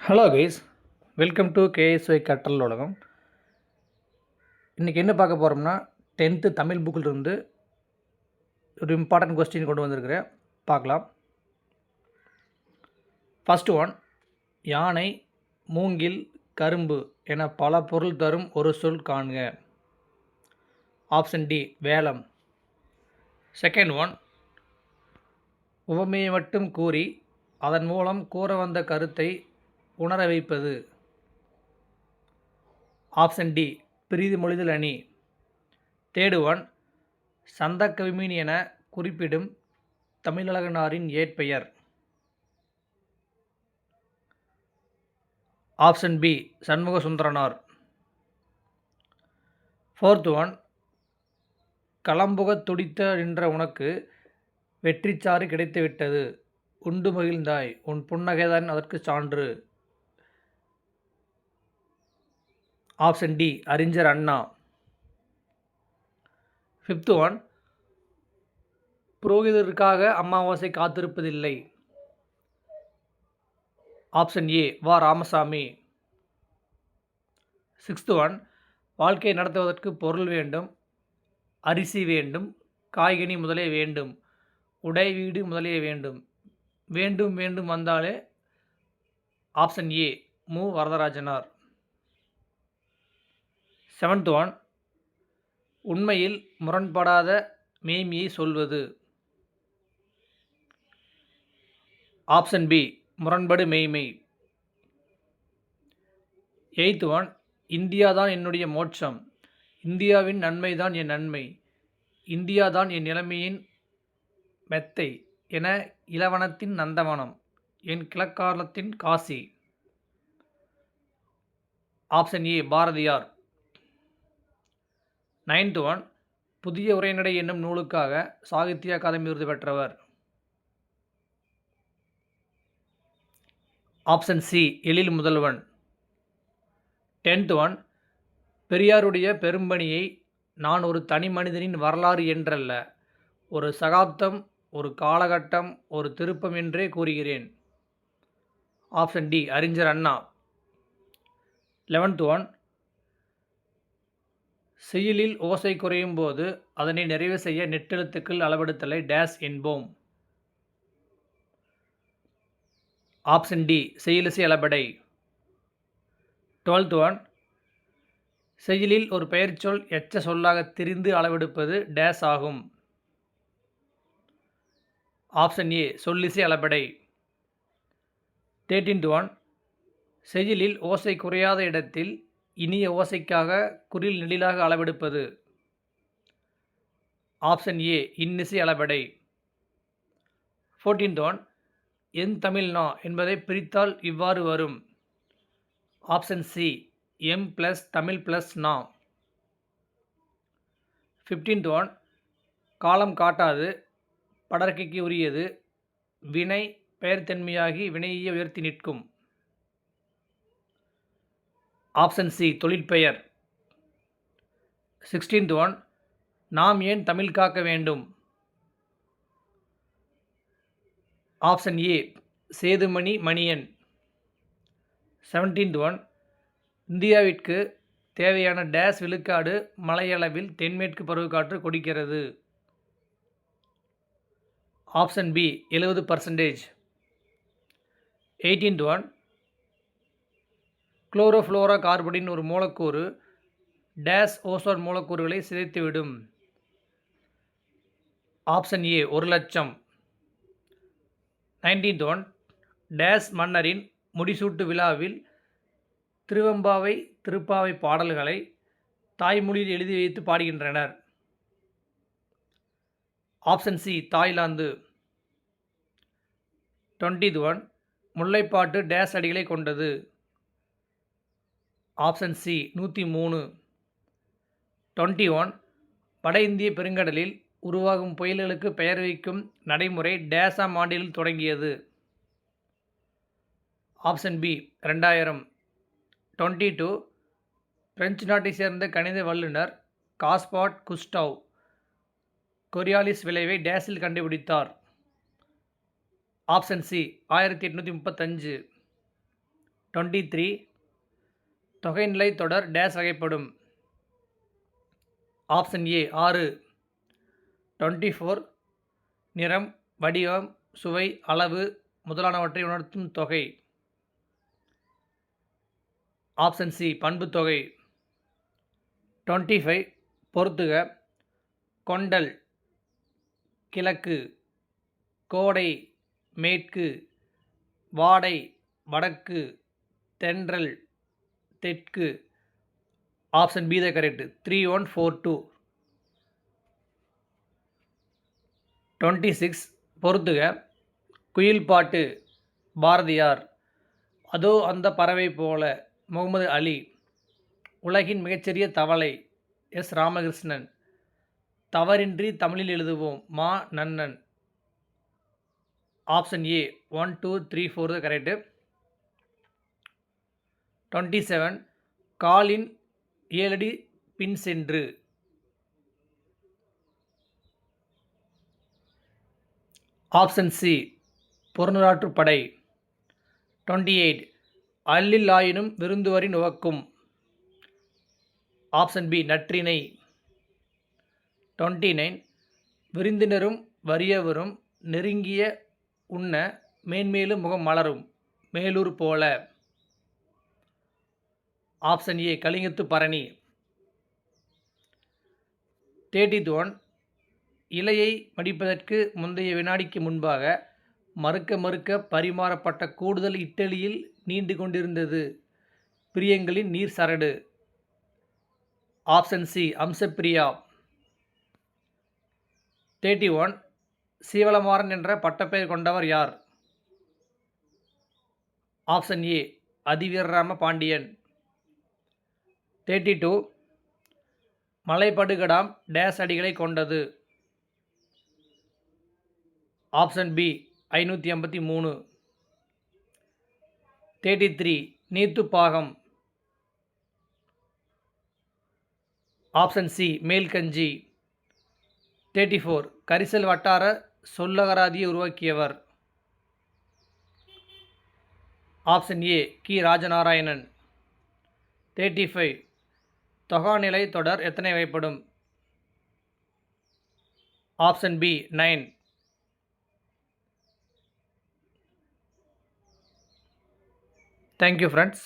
Hello guys, welcome to KSY கற்றல் உலகம். இன்றைக்கி என்ன பார்க்க போகிறோம்னா 10th தமிழ் புக்கில் இருந்து ஒரு இம்பார்ட்டன்ட் கொஸ்டின் கொண்டு வந்திருக்கிறேன், பார்க்கலாம். ஃபர்ஸ்ட் ஒன், யானை, மூங்கில், கரும்பு என பல பொருள் தரும் ஒரு சொல் காண்க. ஆப்ஷன் டி வேலம். செகண்ட் ஒன், உவமையை மட்டும் கூறி அதன் மூலம் கூற வந்த கருத்தை உணர வைப்பது. ஆப்ஷன் டி பிரிது மொழிதல் அணி. தேர்டு ஒன், சந்தக்கவிமீன் என குறிப்பிடும் தமிழழகனாரின் ஏற்பெயர். Option B Shanmuga Sundaranar. Fourth one, களம்புகத் துடித்த நின்ற உனக்கு வெற்றிச்சாறு கிடைத்துவிட்டது, உண்டு மகிழ்ந்தாய், உன் புன்னகைதான் அதற்குச் சான்று. ஆப்ஷன் டி அறிஞர் அண்ணா. ஃபிஃப்த் ஒன், புரோகிதருக்காக அமாவாசை காத்திருப்பதில்லை. ஆப்ஷன் ஏ வா ராமசாமி. சிக்ஸ்த் ஒன், வாழ்க்கை நடத்துவதற்கு பொருள் வேண்டும், அரிசி வேண்டும், காய்கனி முதலே வேண்டும், உடை வீடு முதலிய வேண்டும், வேண்டும் வேண்டும் வந்தாலே. Option A M வரதராஜனார். Seventh one, உண்மையில் முரண்படாத மெய்மையை சொல்வது. ஆப்ஷன் பி முரண்படு மெய்மை. எய்த் ஒன், இந்தியா தான் என்னுடைய மோட்சம், இந்தியாவின் நன்மைதான் என் நன்மை, இந்தியா தான் என் நிலைமையின் மெத்தை என இளவனத்தின் நந்தவனம், என் கிழக்காலத்தின் காசி. Option A Bharathiyar. Ninth one, புதிய உரைநடை என்னும் நூலுக்காக சாகித்ய அகாதமி விருது பெற்றவர். Option C Ezhil Muthalvan. Tenth one, பெரியாருடைய பெரும்பணியை நான் ஒரு தனி மனிதனின் வரலாறு என்றல்ல, ஒரு சகாப்தம், ஒரு காலகட்டம், ஒரு திருப்பம் என்றே கூறுகிறேன். ஆப்ஷன் டி அறிஞர் அண்ணா. 11th ஒன், செய்யுளில் ஓசை குறையும் போது அதனை நிறைவு செய்ய நெட்டெழுத்துக்கள் அளவெடுத்தலை டேஸ் என்போம். ஆப்ஷன் டி செய்யுளிசை அளபெடை. 12th ஒன், செய்யுளில் ஒரு பெயர்ச்சொல் எச்ச சொல்லாக திரிந்து அளவெடுப்பது டேஸ் ஆகும். ஆப்ஷன் ஏ சொல்லிசை அளபெடை. 13th ஒன், செய்யுளில் ஓசை குறையாத இடத்தில் இனிய ஓசைக்காக குறில் நெடிலாக அளவெடுப்பது. ஆப்ஷன் ஏ இன்னிசை அளபெடை. 14th ஒன், என் தமிழ்னா என்பதை பிரித்தால் இவ்வாறு வரும். Option C M plus Tamil plus நா. 15th ஒன், காலம் காட்டாது படர்க்கைக்கு உரியது, வினை பெயர்த்தன்மையாகி வினையை உயர்த்தி நிற்கும். ஆப்ஷன் சி தொழிற்பெயர். 16th ஒன், நாம் ஏன் தமிழ் காக்க வேண்டும். Option A Sethumani Maniyan. 17th one, இந்தியாவிற்கு தேவையான டேஸ் விழுக்காடு மலையளவில் தென்மேற்கு பருவக்காற்று கொடுக்கிறது. Option B 70%. 18th one, chlorofluoro கார்பனின் ஒரு மூலக்கூறு டேஸ் ஓசோன் மூலக்கூறுகளை சிதைத்துவிடும். Option A 1,00,000. 19th one, dash மன்னரின் முடிசூட்டு விழாவில் திருவெம்பாவை திருப்பாவை பாடல்களை தாய்மொழியில் எழுதி வைத்து பாடுகின்றனர். Option C Thailand. 20th one, முல்லைப்பாட்டு டேஸ் அடிகளை கொண்டது. Option C 103. 21 வட இந்திய பெருங்கடலில் உருவாகும் புயல்களுக்கு பெயர் வைக்கும் நடைமுறை டேஸாம் ஆண்டில் தொடங்கியது. Option B 2000. 22 பிரெஞ்சு நாட்டை சேர்ந்த கணித வல்லுநர் காஸ்பாட் குஸ்டாவ் கொரியாலிஸ் விளைவை டேஸில் கண்டுபிடித்தார். Option C 1835. 23 தொகைநிலை தொடர் டேஸ் வகைப்படும். Option A 6. 24 நிறம், வடிவம், சுவை, அளவு முதலானவற்றை உணர்த்தும் தொகை. Option C பண்புத்தொகை. 25 பொறுத்துக. கொண்டல், கிழக்கு, கோடை, மேற்கு, வாடை, வடக்கு, தென்றல், தெற்கு. ஆப்ஷன் பி தான் கரெக்ட். 3142. 26 பொறுத்துக. குயில் பாட்டு, பாரதியார். அதோ அந்த பறவை போல, முகமது அலி. உலகின் மிகச்சிறிய தவளை, எஸ் ராமகிருஷ்ணன். தவறின்றி தமிழில் எழுதுவோம், மா நன்னன். ஆப்ஷன் ஏ 1 2 3 4 தான் கரெக்டு. 27 காலின் 7 அடி பின் சென்று. ஆப்ஷன் சி புறநூறாற்றுப்படை. 28 அல்லில்லாயினும் விருந்துவரின் உவக்கும். Option B Natrinai. 29 விருந்தினரும் வறியவரும் நெருங்கிய உண்ண மேன்மேலும் முகம் மலரும், மேலூர் போல. ஆப்ஷன் ஏ கலிங்கத்து பரணி. 31 இலையை மடிப்பதற்கு முந்தைய வினாடிக்கு முன்பாக மறுக்க பரிமாறப்பட்ட கூடுதல் இட்டலியில் நீண்டு கொண்டிருந்தது பிரியங்களின் நீர் சரடு. Option C Amsapriya. 31 சீவலமாறன் என்ற பட்டப்பெயர் கொண்டவர் யார்? Option A Athiveerarama Pandiyan. 32 மலைபடுகடாம் டேஸ் அடிகளை கொண்டது. Option B 553. 33 நீத்துப்பாகம். ஆப்ஷன் சி மேல்கஞ்சி. 34 கரிசல் வட்டார சொல்லகராதியை உருவாக்கியவர். ஆப்ஷன் ஏ கி ராஜநாராயணன். 35 தொகாநிலை தொடர் எத்தனை வகைப்படும்? Option B 9. Thank you friends.